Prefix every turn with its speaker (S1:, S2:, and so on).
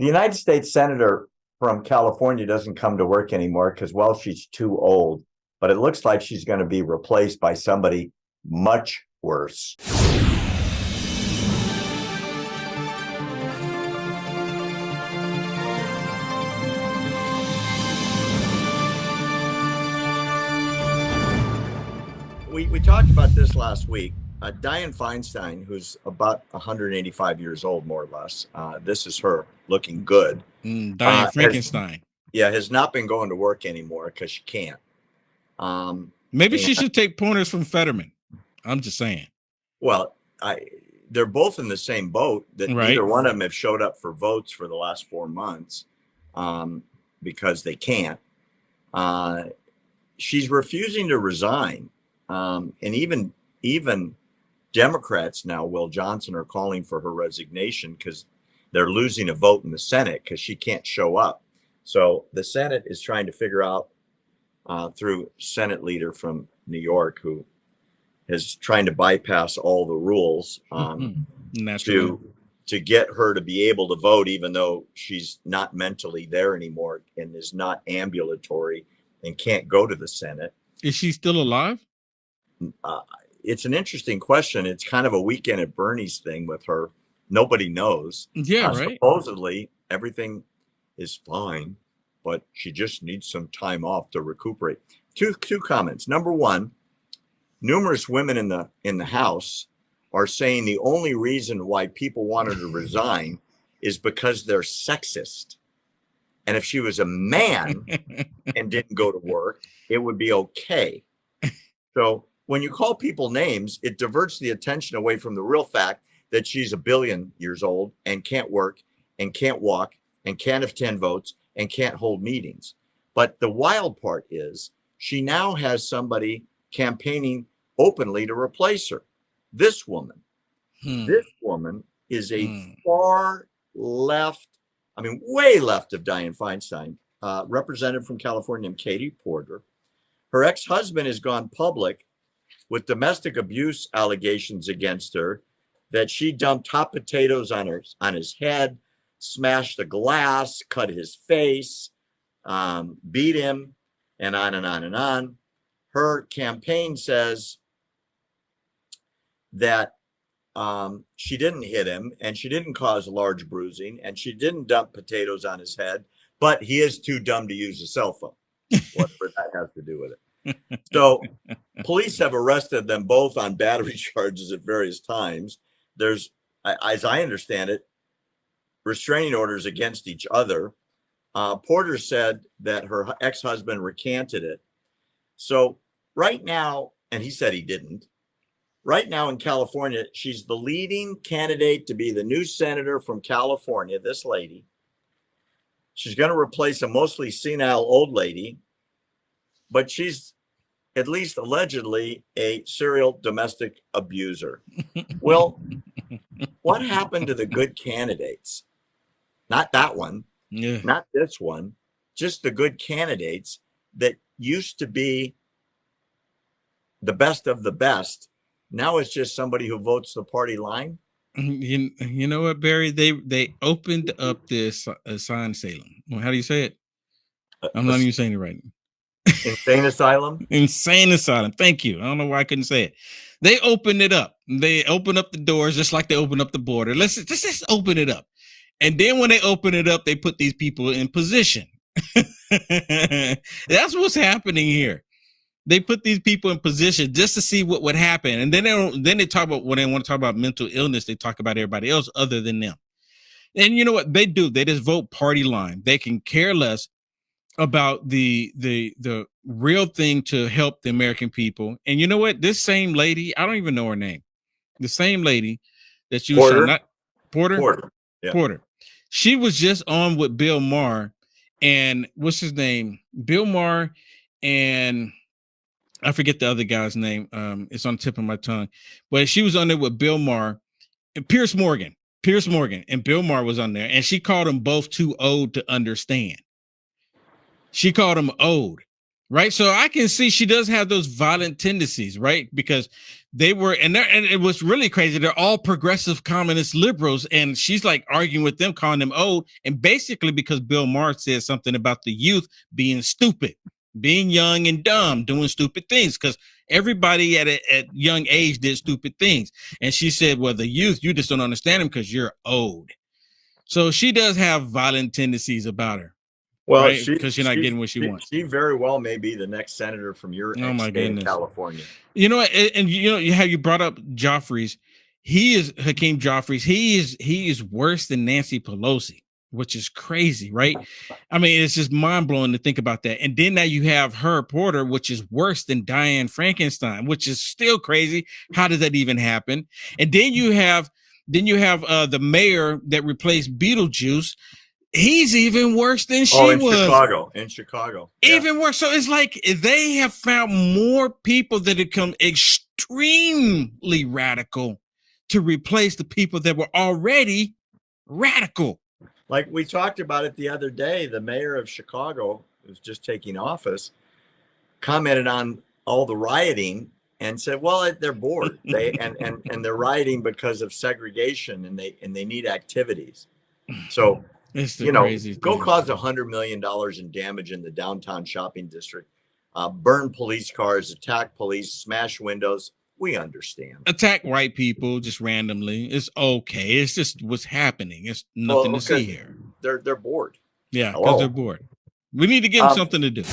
S1: The United States Senator from California doesn't come to work anymore because, well, she's too old. But it looks like she's going to be replaced by somebody much worse. We talked about this last week. Dianne Feinstein, who's about 185 years old, more or less. This is her looking good.
S2: Dianne Frankenstein.
S1: Has not been going to work anymore because she can't.
S2: Maybe she should take pointers from Fetterman. I'm just saying.
S1: Well, they're both in the same boat. That neither one of them have showed up for votes for the last 4 months because they can't. She's refusing to resign. And even Democrats now, Will Johnson, are calling for her resignation because they're losing a vote in the Senate because she can't show up. So the Senate is trying to figure out through Senate leader from New York who is trying to bypass all the rules to get her to be able to vote, even though she's not mentally there anymore and is not ambulatory and can't go to the Senate.
S2: Is she still alive?
S1: It's an interesting question. It's kind of a Weekend at Bernie's thing with her. Nobody knows.
S2: Yeah, right.
S1: Supposedly everything is fine, but she just needs some time off to recuperate. Two comments. Number one, numerous women in the House are saying the only reason why people want her to resign is because they're sexist. And if she was a man and didn't go to work, it would be okay. So when you call people names, it diverts the attention away from the real fact that she's 1 billion years old and can't work and can't walk and can't attend votes and can't hold meetings. But the wild part is she now has somebody campaigning openly to replace her. This woman is a far left, way left of Dianne Feinstein, representative from California named Katie Porter. Her ex-husband has gone public with domestic abuse allegations against her, that she dumped hot potatoes on his head, smashed a glass, cut his face, beat him, and on and on and on. Her campaign says that she didn't hit him and she didn't cause large bruising and she didn't dump potatoes on his head, but he is too dumb to use a cell phone. Whatever that has to do with it. So police have arrested them both on battery charges at various times. There's, as I understand it, restraining orders against each other. Porter said that her ex-husband recanted it. So right now, and he said he didn't, right now in California, she's the leading candidate to be the new senator from California, this lady. She's going to replace a mostly senile old lady, but she's at least allegedly a serial domestic abuser. Well, what happened to the good candidates? Not that one, not this one, just the good candidates that used to be the best of the best. Now it's just somebody who votes the party line.
S2: You know what, Barry? They opened up this asylum. Well, how do you say it? I'm not even saying it right.
S1: Insane asylum.
S2: Insane asylum. Thank you. I don't know why I couldn't say it. They opened it up. They open up the doors just like they open up the border. Let's just open it up. And then when they open it up, they put these people in position. That's what's happening here. They put these people in position just to see what would happen. And then they talk about, when they want to talk about mental illness, they talk about everybody else other than them. And you know what they do? They just vote party line. They can care less about the real thing to help the American people. And you know what? This same lady, I don't even know her name. The same lady that you
S1: Porter.
S2: not Porter.
S1: Yeah.
S2: Porter. She was just on with Bill Maher and what's his name? Bill Maher and I forget the other guy's name. It's on the tip of my tongue, but she was on there with Bill Maher and Pierce Morgan, and Bill Maher was on there, and she called them both too old to understand. She called them old. right? So I can see she does have those violent tendencies, right? Because they were, and it was really crazy. They're all progressive communist liberals, and she's like arguing with them, calling them old, and basically because Bill Maher said something about the youth being stupid, being young and dumb, doing stupid things, because everybody at young age did stupid things, and she said, "Well, the youth, you just don't understand them because you're old." So she does have violent tendencies about her.
S1: Well,
S2: Right, because you're not getting what she wants.
S1: She very well may be the next senator from your state of California.
S2: You know, and you know how you brought up Joffrey's. He is Hakeem Joffrey's. He is worse than Nancy Pelosi, which is crazy, right? I mean, it's just mind blowing to think about that. And then now you have Herb Porter, which is worse than Diane Frankenstein, which is still crazy. How does that even happen? And then you have the mayor that replaced Beetlejuice. He's even worse than she was.
S1: In Chicago.
S2: Even worse. So it's like they have found more people that have come extremely radical to replace the people that were already radical.
S1: Like we talked about it the other day, the mayor of Chicago, who's just taking office, commented on all the rioting and said, well, they're bored. And they're rioting because of segregation, and they need activities. So go cause $100 million in damage in the downtown shopping district, burn police cars, attack police, smash windows. We understand.
S2: Attack white people just randomly. It's okay. It's just what's happening. It's nothing to see here.
S1: They're bored.
S2: Yeah, because they're bored. We need to give them something to do.